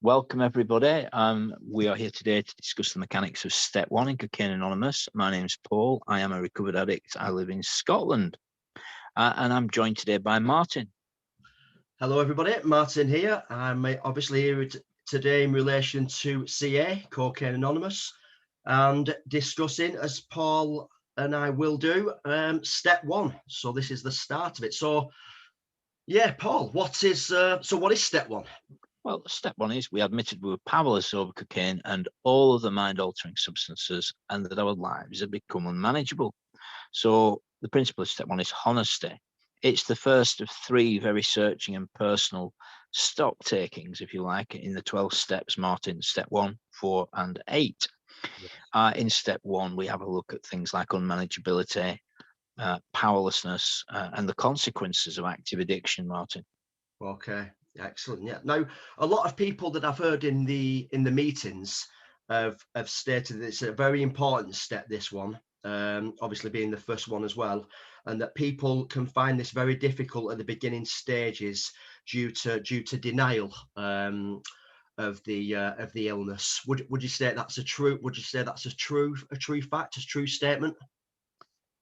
Welcome everybody. We are here today to discuss the mechanics of Step One in Cocaine Anonymous. My name's Paul. I am a recovered addict. I live in Scotland, and I'm joined today by Martin. Hello everybody, Martin here. I'm obviously here today in relation to C.A, Cocaine Anonymous, and discussing, as Paul and I will do, Step One. So this is the start of it. So yeah, Paul, what is Step One? Well, Step One is we admitted we were powerless over cocaine and all of the mind-altering substances, and that our lives had become unmanageable. So the principle of Step One is honesty. It's the first of three very searching and personal stock takings, if you like, in the 12 steps, Martin, Step 1, 4, and 8. Yes. In Step 1, we have a look at things like unmanageability, powerlessness, and the consequences of active addiction, Martin. Okay, excellent. Yeah. Now, a lot of people that I've heard in the meetings have stated that it's a very important step, this one, obviously being the first one as well, and that people can find this very difficult at the beginning stages due to denial of the illness. Would you say that's a true? Would you say that's a true fact, a true statement?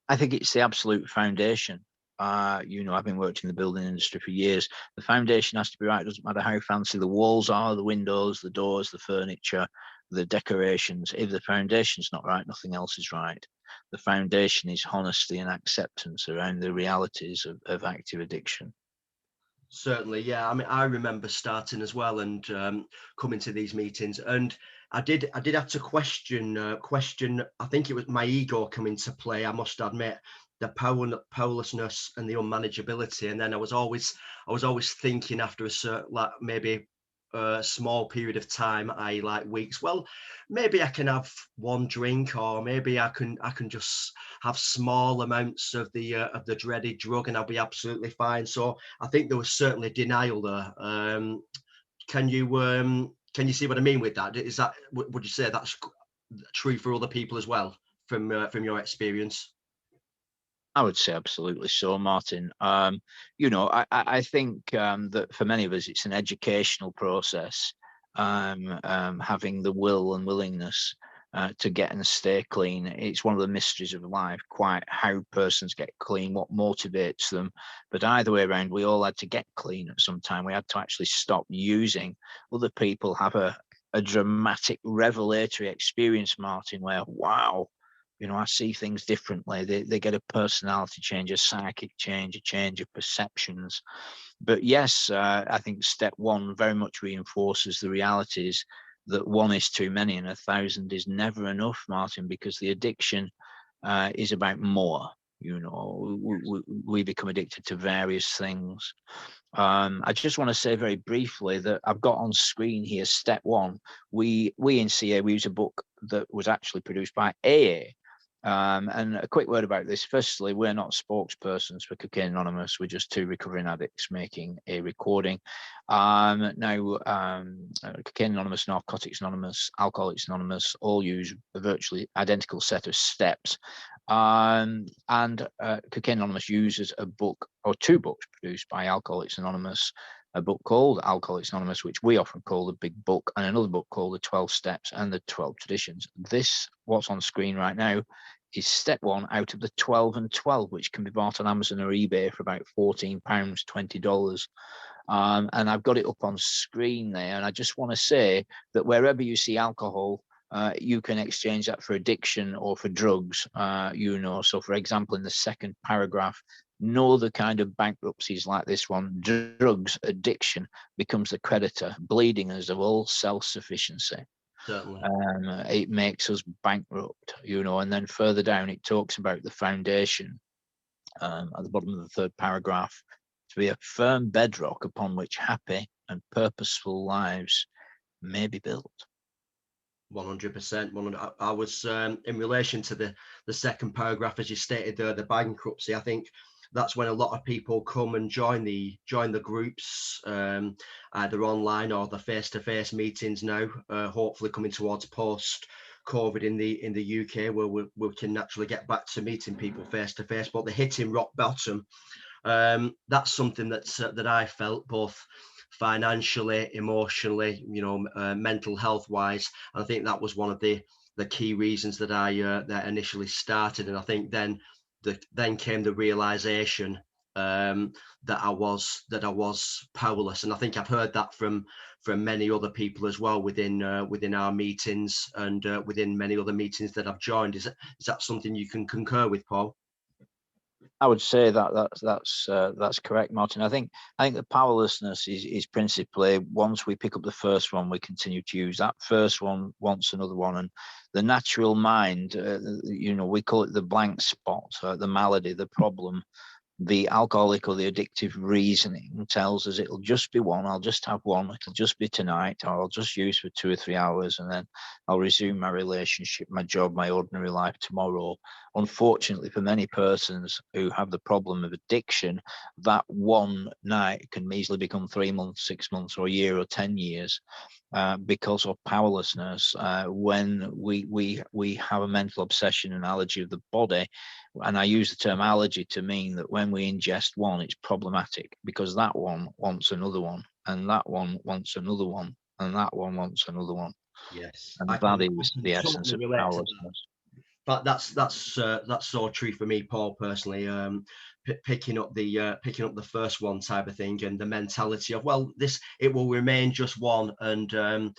I think it's the absolute foundation. I've been working in the building industry for years. The foundation has to be right. It doesn't matter how fancy the walls are, the windows, the doors, the furniture, the decorations. If the foundation's not right, nothing else is right. The foundation is honesty and acceptance around the realities of active addiction. Certainly, yeah. I mean, I remember starting as well and coming to these meetings, and I did have to question. I think it was my ego coming to play. I must admit, the powerlessness and the unmanageability, and then I was always thinking after a certain, like, maybe a small period of time, I like weeks. Well, maybe I can have one drink, or maybe I can just have small amounts of the dreaded drug, and I'll be absolutely fine. So I think there was certainly denial there. Can you see what I mean with that? Is that, would you say that's true for other people as well, from your experience? I would say absolutely so, Martin. I think that for many of us, it's an educational process, having the will and willingness to get and stay clean. It's one of the mysteries of life, quite how persons get clean, what motivates them. But either way around, we all had to get clean at some time. We had to actually stop using. Other people have a dramatic revelatory experience, Martin, where, wow, I see things differently. They get a personality change, a psychic change, a change of perceptions. But yes, I think Step One very much reinforces the realities that one is too many and 1,000 is never enough, Martin, because the addiction is about more. We become addicted to various things. I just want to say very briefly that I've got on screen here Step One. We in CA, we use a book that was actually produced by AA. And a quick word about this. Firstly, we're not spokespersons for Cocaine Anonymous. We're just two recovering addicts making a recording. Cocaine Anonymous, Narcotics Anonymous, Alcoholics Anonymous all use a virtually identical set of steps. Cocaine Anonymous uses a book or two books produced by Alcoholics Anonymous, a book called Alcoholics Anonymous, which we often call the Big Book, and another book called the 12 Steps and the 12 Traditions. This, what's on screen right now, is Step One out of the 12 and 12, which can be bought on Amazon or eBay for about £14, $20. And I've got it up on screen there. And I just want to say that wherever you see alcohol, you can exchange that for addiction or for drugs. So for example, in the second paragraph, no other kind of bankruptcies like this one, drugs addiction becomes the creditor, bleeding us of all self-sufficiency. Certainly. It makes us bankrupt, and then further down it talks about the foundation at the bottom of the third paragraph to be a firm bedrock upon which happy and purposeful lives may be built. 100%. I was in relation to the second paragraph, as you stated there, the bankruptcy. I think that's when a lot of people come and join the groups, either online or the face-to-face meetings now. Hopefully, coming towards post COVID in the UK, where we can naturally get back to meeting people face to face. But the hitting rock bottom, that's something that I felt both financially, emotionally, mental health wise. And I think that was one of the key reasons that I that initially started. And I think then came the realization that I was powerless. And I think I've heard that from many other people as well within our meetings, and within many other meetings that I've joined. Is that something you can concur with, Paul? I would say that's correct, Martin. I think the powerlessness is principally, once we pick up the first one, we continue to use that first one, wants another one, and the natural mind, we call it the blank spot, the malady, the problem. The alcoholic or the addictive reasoning tells us it'll just be one, I'll just have one, it'll just be tonight, or I'll just use for 2 or 3 hours, and then I'll resume my relationship, my job, my ordinary life tomorrow. Unfortunately, for many persons who have the problem of addiction, that one night can easily become 3 months, 6 months, or a year, or 10 years. Because of powerlessness, when we have a mental obsession and allergy of the body, and I use the term allergy to mean that when we ingest one, it's problematic, because that one wants another one, and that one wants another one, and that one wants another one, Yes, and I that can is the essence totally of relate to that. powerlessness. But that's so true for me, Paul, personally. Picking up the first one type of thing, and the mentality of, well, it will remain just one. And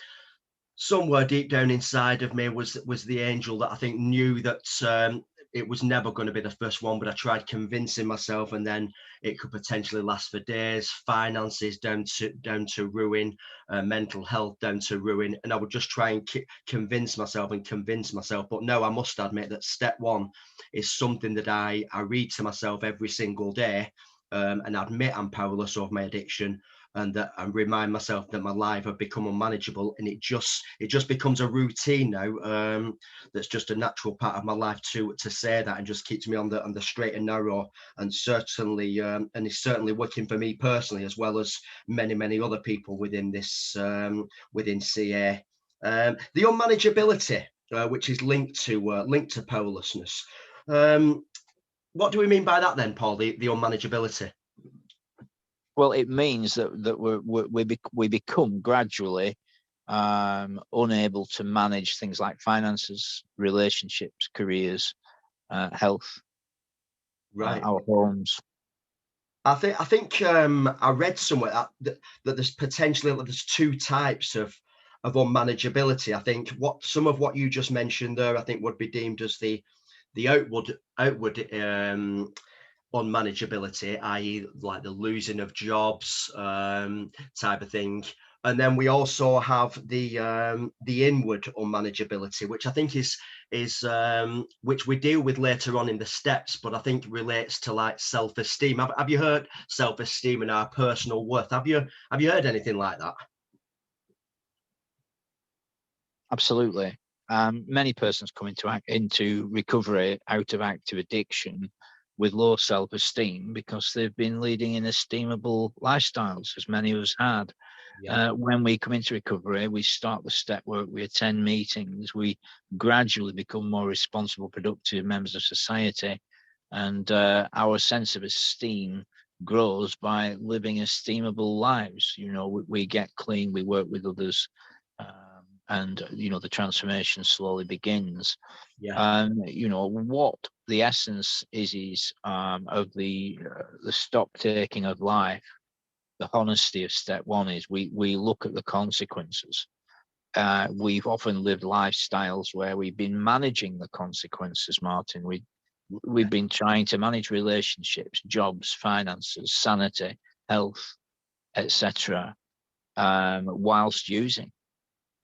somewhere deep down inside of me was the angel that I think knew that it was never going to be the first one, but I tried convincing myself, and then it could potentially last for days. Finances down to ruin, mental health down to ruin, and I would just try and convince myself. But no, I must admit that step one is something that I read to myself every single day, and admit I'm powerless over my addiction, and that I remind myself that my life have become unmanageable, and it just becomes a routine now. That's just a natural part of my life to say that, and just keeps me on the straight and narrow, and certainly and it's certainly working for me personally, as well as many other people within this within CA. The unmanageability, which is linked to powerlessness. What do we mean by that then, Paul? The unmanageability. Well, it means that we become gradually unable to manage things like finances, relationships, careers, health, Right. our homes. I think I read somewhere that there's two types of unmanageability. I think some of what you just mentioned there, I think, would be deemed as the outward unmanageability, i.e., like the losing of jobs type of thing. And then we also have the inward unmanageability, which I think is which we deal with later on in the steps, but I think relates to like self-esteem. Have you heard self-esteem and our personal worth? Have you heard anything like that? Absolutely. Many persons come into recovery out of active addiction with low self-esteem because they've been leading inestimable lifestyles, as many of us had. Yeah. When we come into recovery, we start the step work, we attend meetings, we gradually become more responsible, productive members of society, and our sense of esteem grows by living esteemable lives. We get clean, we work with others, and the transformation slowly begins. Yeah. What the essence is of the stock taking of life, the honesty of step one, is we look at the consequences. We've often lived lifestyles where we've been managing the consequences, Martin. We've been trying to manage relationships, jobs, finances, sanity, health, etc., whilst using,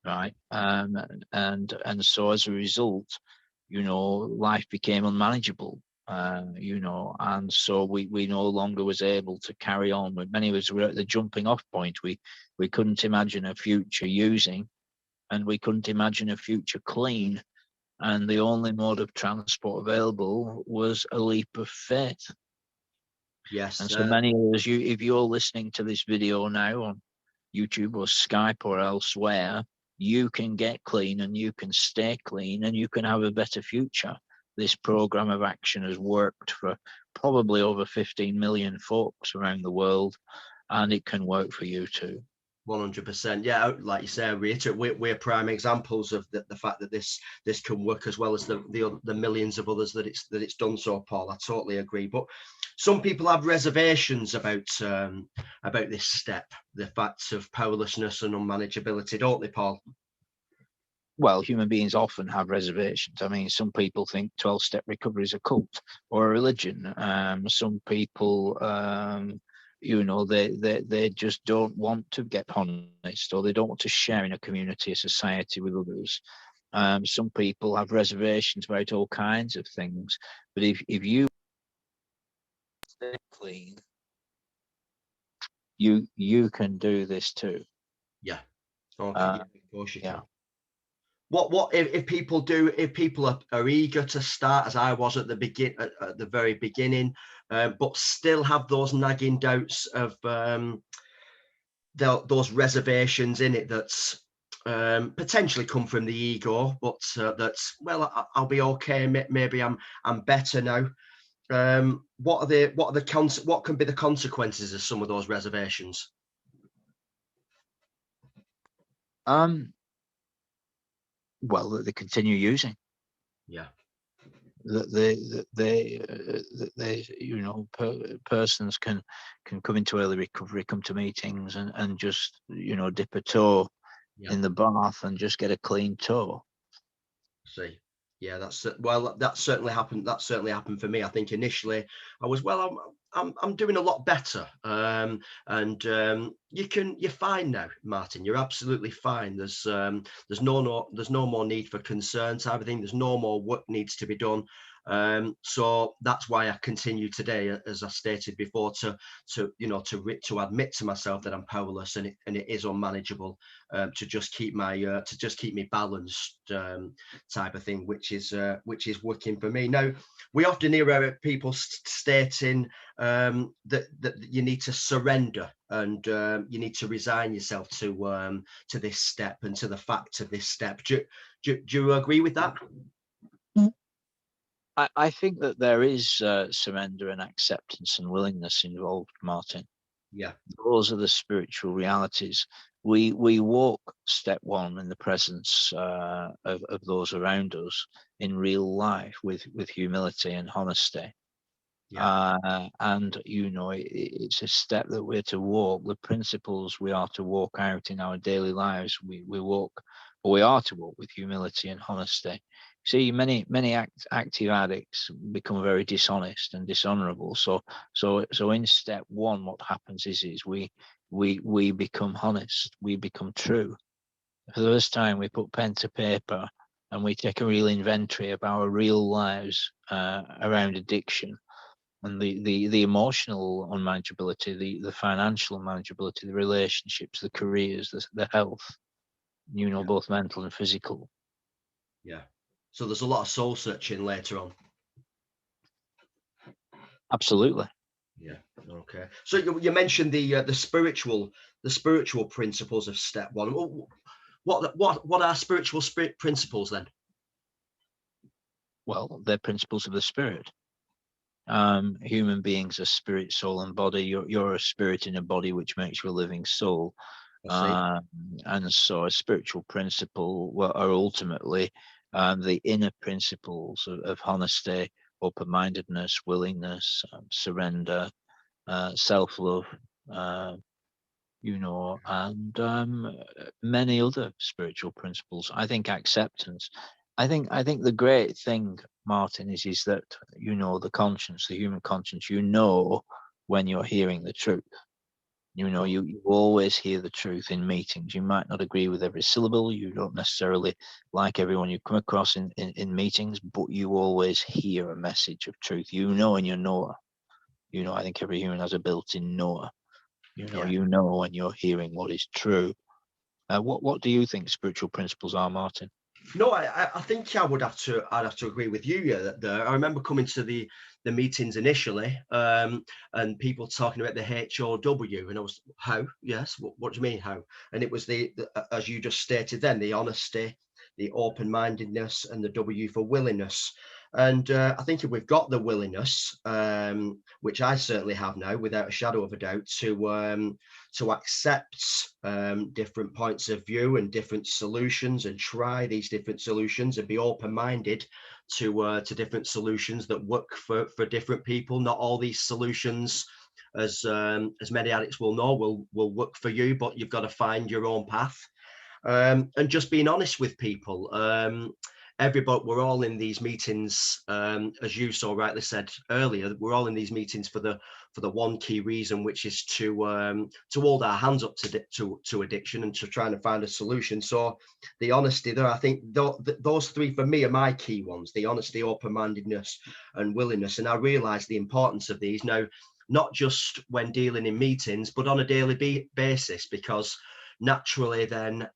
right? And so as a result, life became unmanageable. And so we no longer was able to carry on. Many of us were at the jumping off point. We couldn't imagine a future using, and we couldn't imagine a future clean. And the only mode of transport available was a leap of faith. Yes. And so many of us, if you're listening to this video now on YouTube or Skype or elsewhere, you can get clean and you can stay clean and you can have a better future. This program of action has worked for probably over 15 million folks around the world. and it can work for you too. 100%. Yeah, like you say, I reiterate, we're prime examples of the fact that this can work, as well as the millions of others that it's done so, Paul. I totally agree. But some people have reservations about this step, the facts of powerlessness and unmanageability, don't they, Paul? Well, human beings often have reservations. I mean, some people think 12-step recovery is a cult or a religion. Some people, they just don't want to get honest, or they don't want to share in a community, a society with others. Some people have reservations about all kinds of things. But if you stay clean, you can do this too. Yeah. Okay. Uh, Yeah, of course you yeah. can. What if people are eager to start, as I was at the very beginning, but still have those nagging doubts of those reservations in it that's potentially come from the ego, but that's, well, I'll be okay. Maybe I'm better now. What can be the consequences of some of those reservations? Um, well, that they continue using. Yeah, Persons can come into early recovery, come to meetings, and just dip a toe yeah. in the bath and just get a clean toe. See, yeah, that certainly happened. That certainly happened for me. I think initially I was, well, I'm doing a lot better, and you're fine now, Martin. You're absolutely fine. There's no more need for concern type of thing. There's no more work needs to be done. So that's why I continue today, as I stated before, to admit to myself that I'm powerless, and it is unmanageable, to just keep me balanced, type of thing, which is working for me. Now, we often hear people stating that you need to surrender, and you need to resign yourself to this step and to the fact of this step. Do you agree with that? I think that there is surrender and acceptance and willingness involved, Martin. Yeah, Those are the spiritual realities. We walk step one in the presence of those around us in real life with humility and honesty. yeah, And it's a step that we're to walk. The principles we are to walk out in our daily lives, we are to walk with humility and honesty. See, many active addicts become very dishonest and dishonorable. So in step one, what happens is we become honest, we become true. For the first time, we put pen to paper and we take a real inventory of our real lives around addiction, and the emotional unmanageability, the financial unmanageability, the relationships, the careers, the health, yeah, both mental and physical. yeah. So there's a lot of soul searching later on. Absolutely. Yeah. Okay. So you mentioned the spiritual principles of step one. What are spiritual principles then? Well, they're principles of the spirit. Human beings are spirit, soul, and body. You're a spirit in a body, which makes you a living soul. I see. And so a spiritual principle are ultimately the inner principles of honesty, open-mindedness, willingness, surrender, self-love, uh, and many other spiritual principles. I think acceptance. I think the great thing, Martin, is that the conscience, the human conscience. When you're hearing the truth. Cool. You always hear the truth in meetings. You might not agree with every syllable. You don't necessarily like everyone you come across in meetings, but you always hear a message of truth. In your knower. I think every human has a built-in knower. Yeah. When you're hearing what is true. What do you think spiritual principles are, Martin? No, I think I'd have to agree with you. Yeah, I remember coming to the meetings initially, and people talking about the HOW, and I was, how? Yes, what do you mean how? And it was as you just stated then, the honesty, the open-mindedness, and the W for willingness. And I think if we've got the willingness, which I certainly have now, without a shadow of a doubt, to accept different points of view and different solutions, and try these different solutions, and be open-minded to different solutions that work for different people. Not all these solutions, as many addicts will know, will work for you, but you've got to find your own path. And just being honest with people. Everybody, we're all in these meetings, as you so rightly said earlier. We're all in these meetings for the one key reason, which is to hold our hands up to addiction, and to trying to find a solution. So the honesty there, I think those three for me are my key ones: the honesty, open-mindedness, and willingness. And I realise the importance of these now, not just when dealing in meetings, but on a daily basis, because naturally then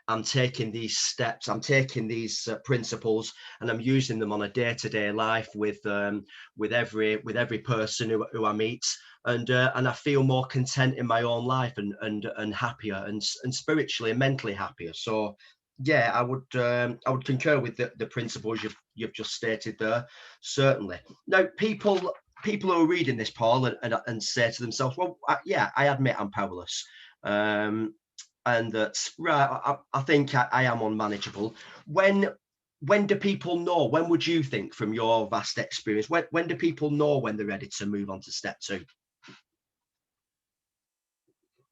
I'm taking these steps, I'm taking these principles, and I'm using them on a day-to-day life with every person who I meet, and I feel more content in my own life, and happier, and spiritually and mentally happier. So yeah, I would concur with the principles you've just stated there, certainly. Now, people who are reading this, Paul, and say to themselves, well, yeah, I admit I'm powerless. And that's right. I think I am unmanageable. When do people know? When would you think, from your vast experience, when do people know when they're ready to move on to step two?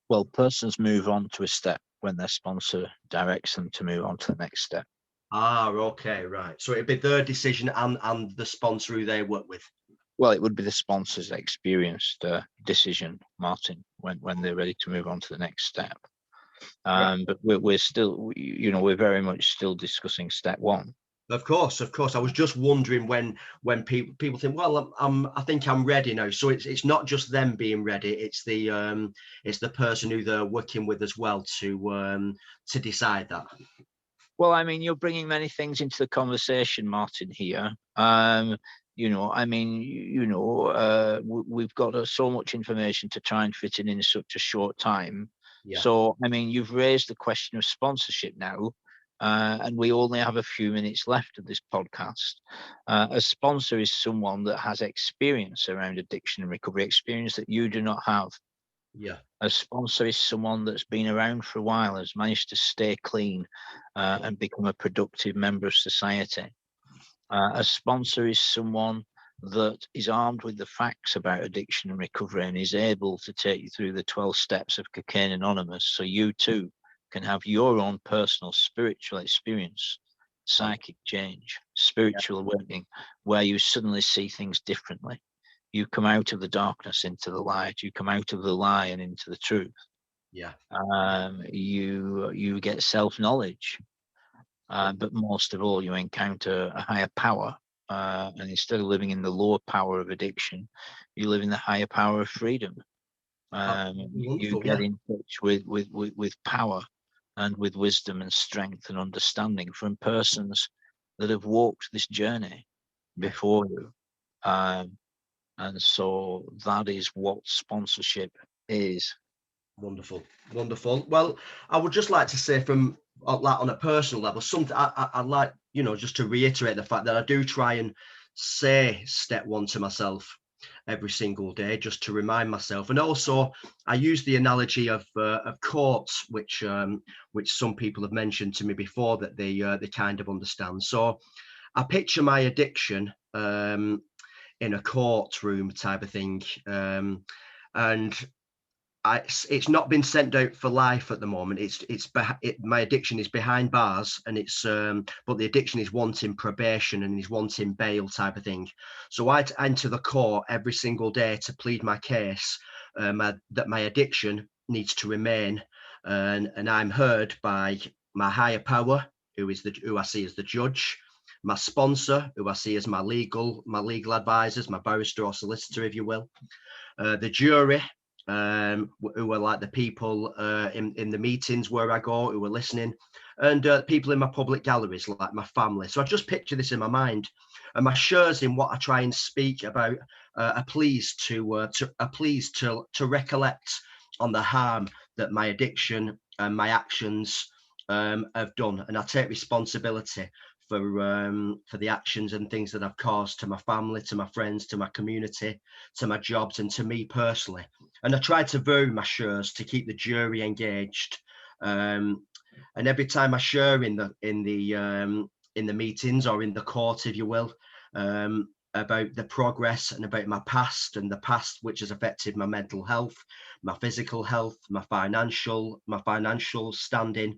Well, persons move on to a step when their sponsor directs them to move on to the next step. Okay, right. So it'd be their decision and the sponsor who they work with. Well, it would be the sponsor's experienced decision, Martin, when they're ready to move on to the next step. But we're still, we're very much still discussing step one. Of course. I was just wondering when people think, well, I think I'm ready now. So it's not just them being ready; it's the person who they're working with as well to decide that. Well, I mean, you're bringing many things into the conversation, Martin, here. We've got so much information to try and fit in such a short time. Yeah. So, I mean, you've raised the question of sponsorship now, and we only have a few minutes left of this podcast. A sponsor is someone that has experience around addiction and recovery, experience that you do not have. Yeah. A sponsor is someone that's been around for a while, has managed to stay clean and become a productive member of society. A sponsor is someone that is armed with the facts about addiction and recovery and is able to take you through the 12 steps of Cocaine Anonymous, so you too can have your own personal spiritual experience, psychic change, spiritual awakening, where you suddenly see things differently. You come out of the darkness into the light. You come out of the lie and into the truth. Yeah. You get self-knowledge, but most of all, you encounter a higher power. And instead of living in the lower power of addiction, you live in the higher power of freedom. You get in touch with power and with wisdom and strength and understanding from persons that have walked this journey before you. And so that is what sponsorship is. Wonderful. Well, I would just like to say, from on a personal level, something I like, just to reiterate the fact that I do try and say step one to myself every single day, just to remind myself. And also, I use the analogy of courts, which some people have mentioned to me before, that they kind of understand. So I picture my addiction in a courtroom type of thing, and it's not been sent out for life at the moment. My addiction is behind bars, and but the addiction is wanting probation and is wanting bail type of thing. So I enter the court every single day to plead my case, that my addiction needs to remain, and I'm heard by my higher power, who I see as the judge, my sponsor, who I see as my legal advisors, my barrister or solicitor, if you will, the jury, who are like the people in the meetings where I go, who are listening, and people in my public galleries, like my family. So I just picture this in my mind, and my shares in what I try and speak about are pleased to recollect on the harm that my addiction and my actions have done, and I take responsibility for the actions and things that I've caused to my family, to my friends, to my community, to my jobs, and to me personally. And I try to vary my shares to keep the jury engaged. And every time I share in the meetings or in the court, if you will, about the progress and about my past, and the past which has affected my mental health, my physical health, my financial standing.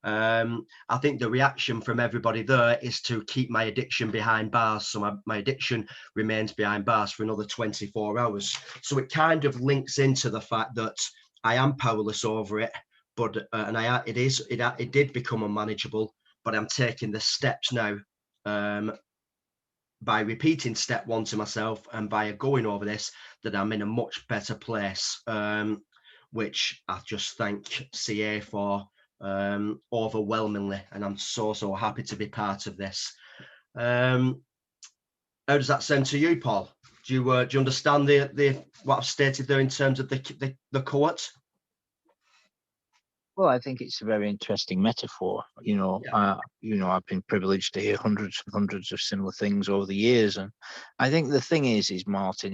I think the reaction from everybody there is to keep my addiction behind bars. So my addiction remains behind bars for another 24 hours. So it kind of links into the fact that I am powerless over it, but it did become unmanageable. But I'm taking the steps now, by repeating step one to myself and by going over this, that I'm in a much better place, which I just thank CA for overwhelmingly, and I'm so happy to be part of this. How does that sound to you, Paul? Do you understand the what I've stated there in terms of the quote? Well, I think it's a very interesting metaphor. I've been privileged to hear hundreds and hundreds of similar things over the years, and I think the thing is Martin,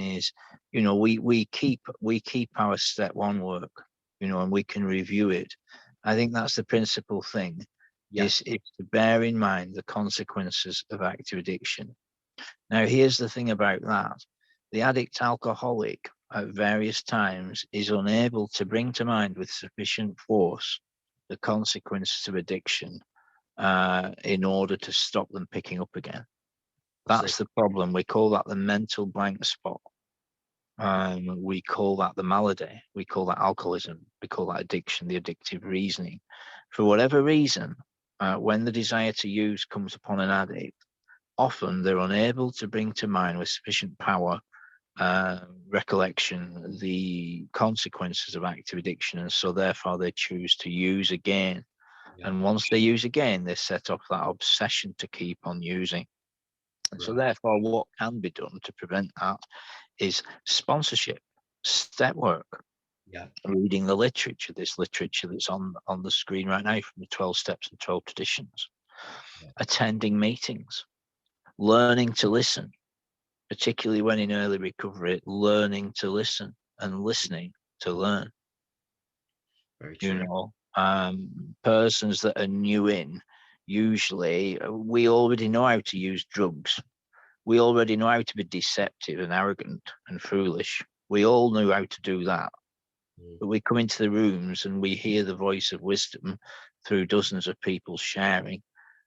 we keep our step one work, and we can review it. I think that's the principal thing. Yeah. Is to bear in mind the consequences of active addiction. Now, here's the thing about that: the addict alcoholic at various times is unable to bring to mind with sufficient force the consequences of addiction in order to stop them picking up again. That's the problem. We call that the mental blank spot. We call that the malady. We call that alcoholism. We call that addiction, the addictive reasoning. For whatever reason, when the desire to use comes upon an addict, often they're unable to bring to mind with sufficient power recollection the consequences of active addiction, and so therefore they choose to use again. And once they use again, they set off that obsession to keep on using. And so therefore what can be done to prevent that is sponsorship, step work, reading the literature, this literature that's on the screen right now from the 12 steps and 12 traditions, attending meetings, learning to listen, particularly when in early recovery, learning to listen and listening to learn. Very true. Persons that are new in, usually we already know how to use drugs. We already know how to be deceptive and arrogant and foolish. We all knew how to do that. But we come into the rooms and we hear the voice of wisdom through dozens of people sharing,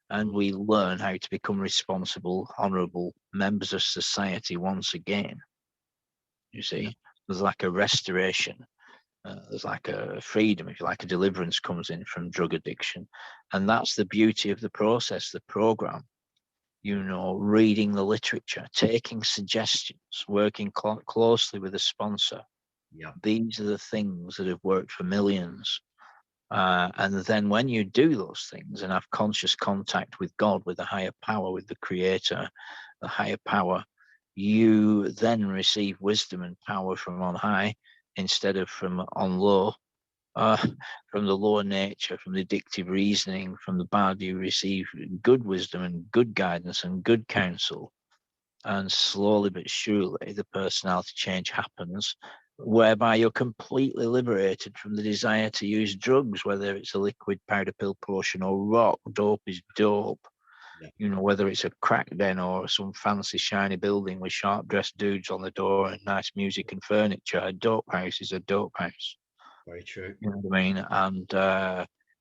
and we learn how to become responsible, honourable members of society once again. You see, there's like a restoration. There's like a freedom, if you like, a deliverance comes in from drug addiction. And that's the beauty of the process, the program. Reading the literature, taking suggestions, working closely with a sponsor. These are the things that have worked for millions. And then when you do those things and have conscious contact with God, with the higher power, with the creator, the higher power, you then receive wisdom and power from on high instead of from on low, from the lower nature, from the addictive reasoning, from the bad. You receive good wisdom and good guidance and good counsel. And slowly but surely the personality change happens, whereby you're completely liberated from the desire to use drugs, whether it's a liquid, powder, pill, potion, or rock. Dope is dope. Whether it's a crack den or some fancy shiny building with sharp dressed dudes on the door and nice music and furniture, a dope house is a dope house. Very true. You know what I mean? And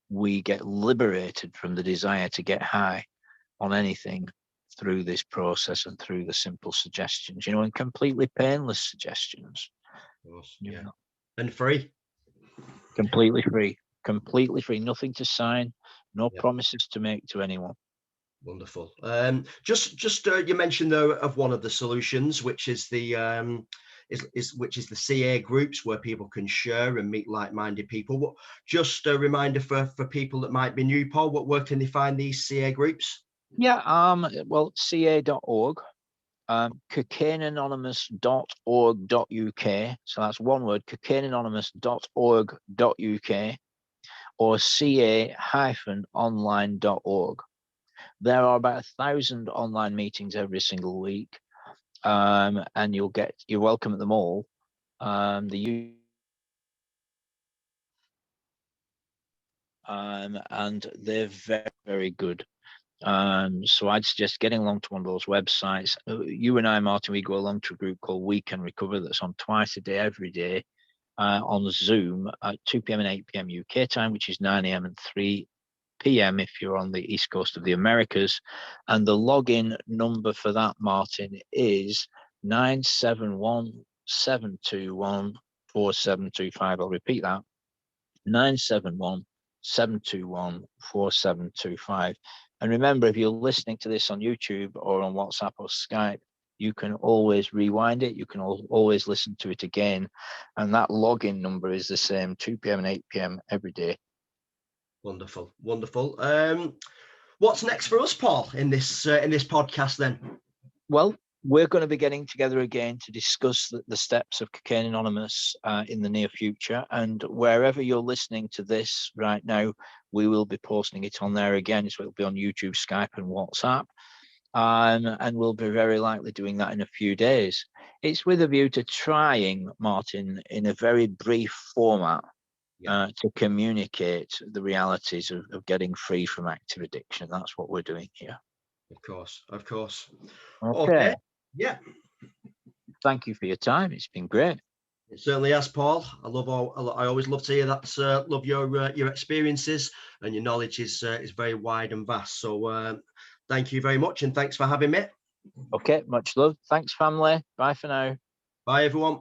we get liberated from the desire to get high on anything through this process and through the simple suggestions, and completely painless suggestions. Of course, and free. Completely free, nothing to sign, no promises to make to anyone. Wonderful. Just you mentioned though of one of the solutions, which is the which is the CA groups where people can share and meet like-minded people. Just a reminder for people that might be new, Paul, where can they find these CA groups? Well, ca.org, cocaineanonymous.org.uk. So that's one word, cocaineanonymous.org.uk, or ca-online.org. There are about 1,000 online meetings every single week, and you're welcome at them all. And they're very, very good. So I'd suggest getting along to one of those websites. You and I, Martin, we go along to a group called We Can Recover that's on twice a day, every day, on Zoom at 2 p.m. and 8 p.m. UK time, which is 9 a.m. and 3 p.m. if you're on the East Coast of the Americas. And the login number for that, Martin, is 971-721-4725. I'll repeat that, 971-721-4725. And remember, if you're listening to this on YouTube or on WhatsApp or Skype, you can always rewind it. You can always listen to it again. And that login number is the same, 2 p.m. and 8 p.m. every day. Wonderful, wonderful. What's next for us, Paul, in this podcast then? Well, we're going to be getting together again to discuss the steps of Cocaine Anonymous in the near future. And wherever you're listening to this right now, we will be posting it on there again. So it'll be on YouTube, Skype, and WhatsApp. And we'll be very likely doing that in a few days. It's with a view to trying, Martin, in a very brief format, to communicate the realities of getting free from active addiction. That's what we're doing here. Of course, of course. Okay. Yeah. Thank you for your time. It's been great. It certainly has, Paul. I always love to hear that. Love your experiences, and your knowledge is very wide and vast. So thank you very much, and thanks for having me. Okay, much love. Thanks, family. Bye for now. Bye, everyone.